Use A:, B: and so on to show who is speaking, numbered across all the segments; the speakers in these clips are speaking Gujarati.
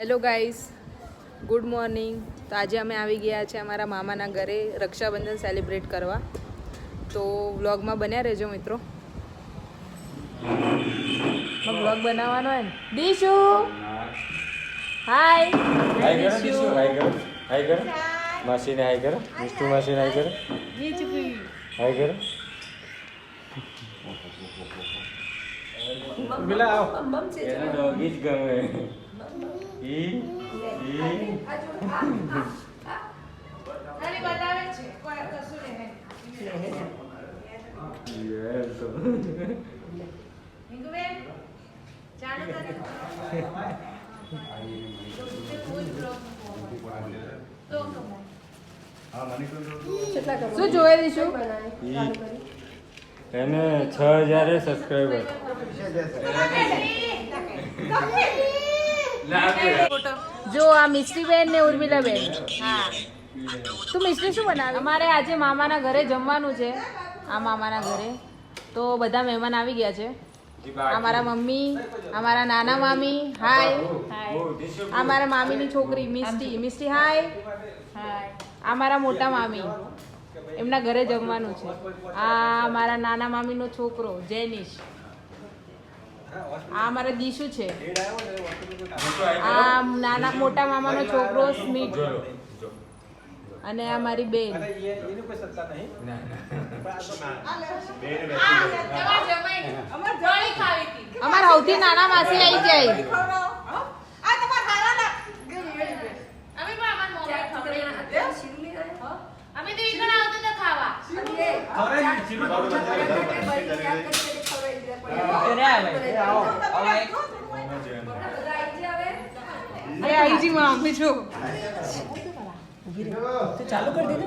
A: Hello guys, good morning. તો આજે અમે આવી ગયા છે અમારા મામાના ઘરે રક્ષાબંધન સેલિબ્રેટ કરવા. તો વ્લોગમાં બન્યા રહેજો મિત્રો. વ્લોગ બનાવવાનો હોય ને. દીશુ હાય.
B: હાય કરો દીશુ, હાય કરો, હાય કરો. માસીને હાય કરો, મિસ્ટુ માસીને હાય કરો, હાય કરો. પેલા આવો, એને ડોગી જ ગમે. ઈ
A: બતાવે છે કોઈ કશું નહીં.
B: યે તો
A: હિંગુબેન ચાલુ કરે. શું જોઈ દઈશું?
B: એને 6000 સબસ્ક્રાઇબર.
A: જો આ મિસ્ટીબેન ને ઉર્મિલાબેન. હા, તું મિસ્ટી શું બનાવે? અમારે આજે મામાના ઘરે જમવાનું છે. આ મામાના ઘરે તો બધા મહેમાન આવી ગયા છે. અમારા મમ્મી, અમારા નાના મામી હાય. આ મારા મામીની છોકરી મિસ્ટી. મિસ્ટી હાય. આ મારા મોટા મામી, એમના ઘરે જમવાનું છે. આ મારા નાના મામીનો છોકરો જેનિશ. આ મારા દીશુ છે. આ નાના મોટા મામાનો છોકરો સ્મિત. અને આ મારી બેન. અમાર સૌથી નાના માસી આવી જાય. અમે તો ઈકણ આવતો તો ખાવા. અરે આઈજી માં અમે છો. તો ચાલુ કરી દે.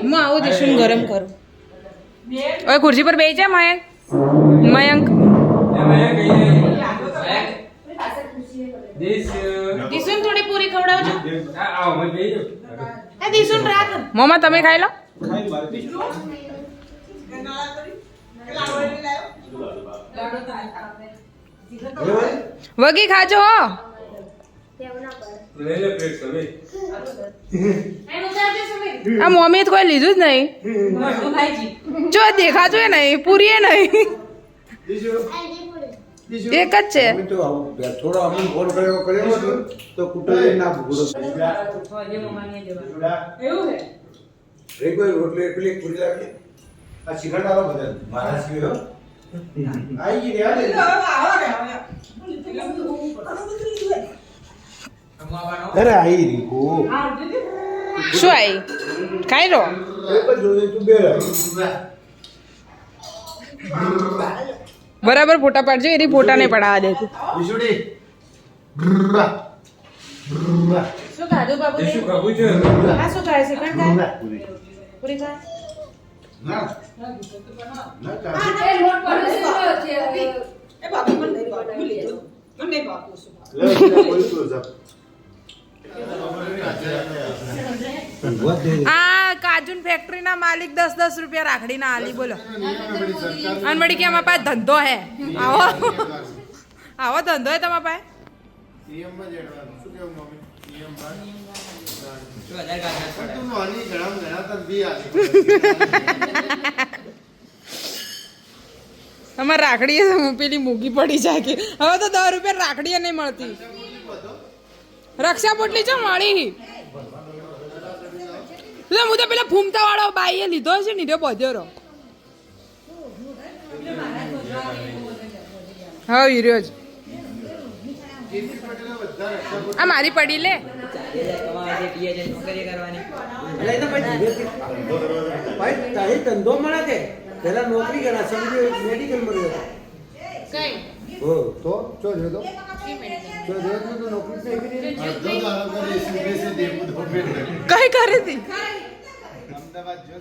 A: હું આવું દીશું ગરમ કરું. હવે ખુરશી પર બેસી જા મયંક. મયંક દીશું થોડી પૂરી ખવડાવજો. દીશું રાખ. મમ્મા તમે ખાઈ લો. વગી ખાજો.
B: લઈ લે પ્લેટ સવે
A: આ મમ્મી તો કોઈ લીધું જ નહીં જો દેખાતું નહીં પૂરી નહીં એક જ છે
C: થોડો અમને ફોન કર્યો તો કુટુંબ ના ભૂલો એક કોઈ રોટલી પેલી પૂરી લાગે આ શિખંડ આવો બધા મારા સિવાય આઈ ગઈ યાર અરે આઈ રીકો
A: શું આઈ ખાઈ લો
C: એક જ જોઈ તું બે
A: બરાબર ફોટા પાડજો એની ફોટા નહીં પડાવવા દેતી
C: વિશુડી
A: શું ખાધું બાબુ
B: એ શું ખાવું છે
A: આ શું ખાય છે કણ ખાય પૂરી ખાય
C: ના ના
A: આ કાજુન ફેક્ટરી ના માલિક 10-10 રૂપિયા રાખડી ના આલી બોલો અનવડી કે અમારા પાસે ધંધો હે આવો આવો ધંધો હે તમારા પાસે અમારે રાખડી પેલી મૂકી પડી જાય કે હવે તો 10 રૂપિયા રાખડી નહીં મળતી રક્ષા પોટલી છે મળી હું તો પેલા ફૂમતા વાળો બાઈએ લીધો છે ને બધ્યો રહો હા હીરો જ આ મારી પડી લે
C: ધંધો મળે કે પેલા નોકરી કરા સમજો મેડિકલ મળ્યો
A: કઈ
C: હો તો ચો જો તો નોકરી
A: કઈ કરી હતી
C: અમદાવાદ જો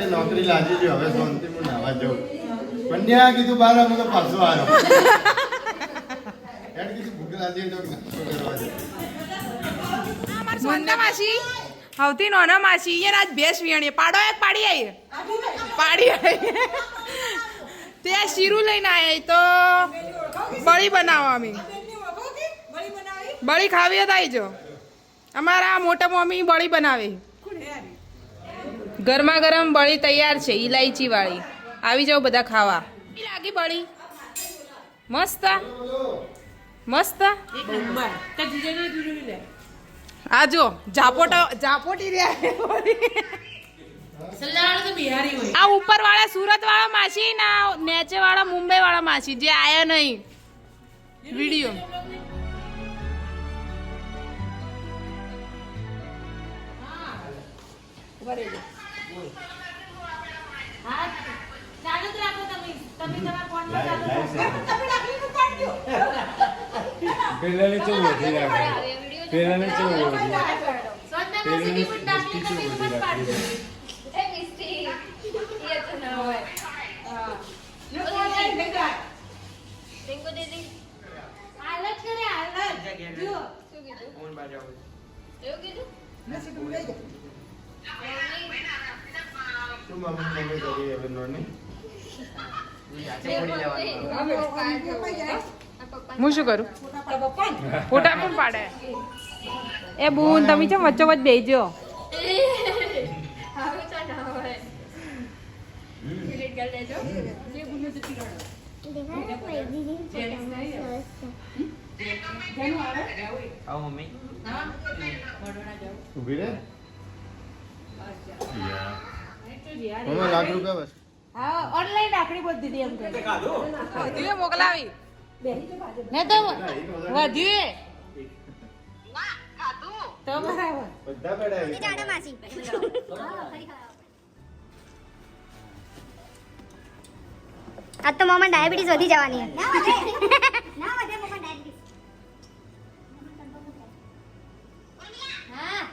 C: નોકરી લાગી ગયો હવે શાંતિ હું નાવા જાઉં પણ ત્યાં કીધું બાર અમે તો પાછો આવ્યો કીધું ભૂખ લાગી તો
A: સુંદર માસી હવતી નોના માસી યાર આજ ભેસ વિયાણી પાડો એક પાડી આવીએ પાડી આવીએ તે આ શીરું લઈને આયા તો બળી બનાવો અમે બળી ખાવી હતા આવી જો અમારા મોટા મમ્મી બળી બનાવે ગરમા ગરમ બળી તૈયાર છે ઇલાયચી વાળી આવી જાઓ બધા ખાવા લાગી બળી મસ્ત મસ્ત આ જો ઝાપોટી રહ્યા આ ઉપર વાળા સુરત વાળા માસી ના નેચે વાળા મુંબઈ વાળા માસી જે આયા નહીં વિડીયો
B: પેલાને ચેવું વધી રાખે પેલાને ચેવું વધી પેલાને મિસ્ટી ચેવું વધી રાખે શું મમ્મી કરી હવે નોની
A: હું શું કરું ફોટા પણ પાડે એ બુન તમે છે વચ્ચો વચ્ચ બેજો
C: ઉભી રે મમ્મી લાખ રૂપિયા બસ
A: હા ઓનલાઈન રાખડી બોલ દીધી એમ કે વધ્યું મોકલાવી ને તો વધ્યું તો બરાબર
C: બધા બેડા
D: આજ તો મોમાં ડાયાબિટીસ વધી જવાની ના વધે મોમાં ડાયાબિટીસ હા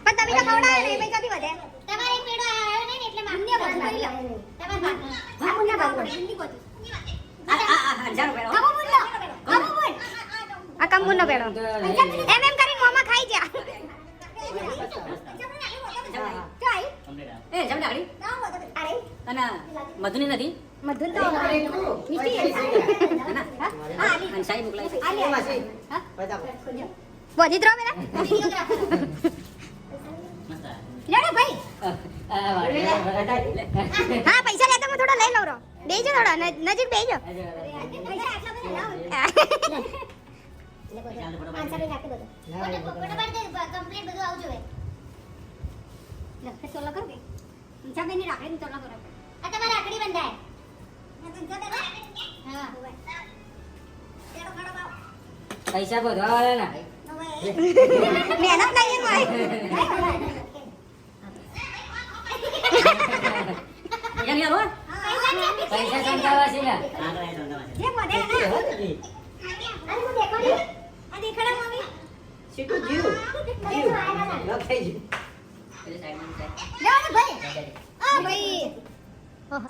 D: પણ તમે તો ખવડાવે નહીં પૈસા થી વધે તમારે એક પેડો આવ્યો નહીં એટલે માન્ય બંધ કરી લો તમારે ભાગના ભાગ હિન્દી બોલ આ 1000 પેડો કબૂલ લો કબૂલ આ કમુન નો પેડો એમ
E: એ જમણે આગળી
D: ના હોય તો અરે
E: અને મધુની નથી
D: મધુન તો મિસ્ટી
E: ના
D: હા આલી
E: અને સાઈ મોકલાય છે
D: આલી હા બોધી ત્રો મેરા
E: મસ્ત
D: લેડો ભાઈ હા પૈસા લેતો હું થોડો લઈ લઉં રો બેજો થોડો નજીક બેજો આન્સર નાખી દો ફોટો પાડી દે કમ્પ્લીટ બધું આવજો ભાઈ લખે સોલો કર કે ઊંચા બેની રાખડી સોલો કરો આ તમારી રાખડી બંધાય હા તેરો ખડો બાવ
E: પૈસા બધવા વાળા ના
D: મહેનત નહીં ભાઈ
E: પૈસા નહીં આલો પૈસા સંતાવા છે ને
D: જે બોલે ને અરે હું દેખો ને આ દેખાડા મમ્મી
E: સીટુ જીવ જીવ લખાઈ જીવ એટલે સાઈડમાં છે
D: લેવા ને ભાઈ આ ભાઈ ઓહો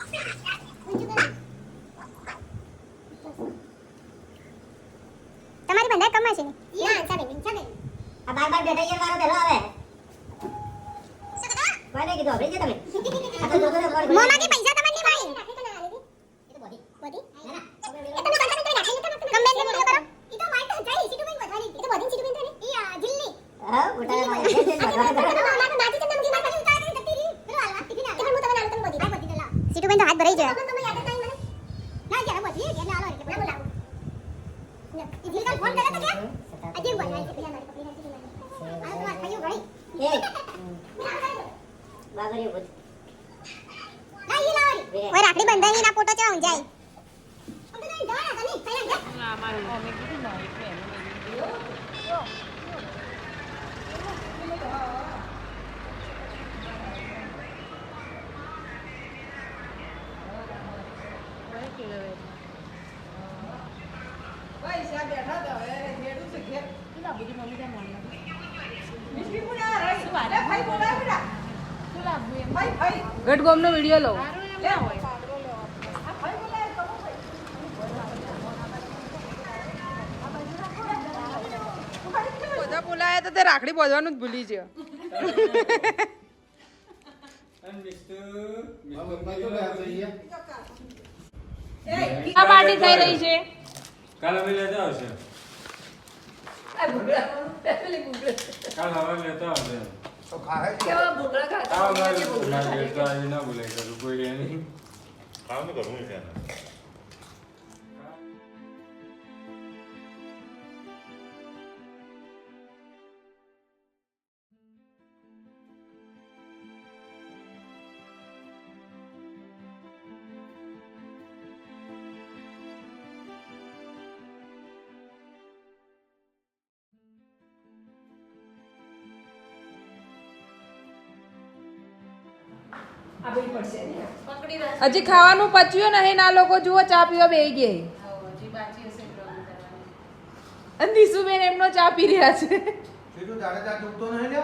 D: તમારી બંધા કમા છે ના ચાલે
E: આ બાર બાર બેઠા યાર મારો પહેલો આવે કોઈને કીધું અભી તમે આ તો જોગો
D: મોમાં કે પૈસા તમને નહીં ભાઈ એ તો બોડી બોડી ના એ તમે કોન્ટેક્ટ કરી નાખી કમેન્ટ ને વિડિયો કરો ઈ તો માઈ તો જાય સીટુ બેન વધવાની ઈ તો બોડી સીટુ બેન થાય ને ઈ જિલ્લી
E: હા ઉઠાડે મારે છે
D: સીટુ બેન તો હાથ ભરાઈ જાય તમે યાદ થાય મને ના યાર બોલી એટલે આલો એટલે બોલા ઈ જીલ ફોન કરે તો કે આજે બોલાય છે પેલા મારી પકડી નાખી આ તો વાત થયું ભાઈ
E: એ બાગરી બોલ
D: ના ઈ લાવરી ઓય રાખડી બંધાઈ ના ફોટો ચાવ જાય અમે નહીં જવાના તને કઈ ના
A: ના મારું અમે કીધું ને એટલે એને મેં કીધું ગઢગોમનો વિડિયો લો બધા બોલાયા તો તે રાખડી બાંધવાનું જ ભૂલી ગયો
B: અને મિસ્ટર
A: આ પાર્ટી થઈ રહી છે
B: કાલ અમે લેતા આવશે કાલ હવે લેતા આવશે
C: તો ખાય છે
B: આ અમારે ના લેતા આવી ના બોલાય કરું કોઈ એની
F: ખાવાનું કરવું છે ને
A: હજી ખાવાનું પચ્યું નહીં ના લોકો જુઓ ચા પીવા બેહી ગયા અને દીશુબેન એમનો ચા પી રહ્યા છે
C: સીધું જાડેજા ડૂબતો નહીં ને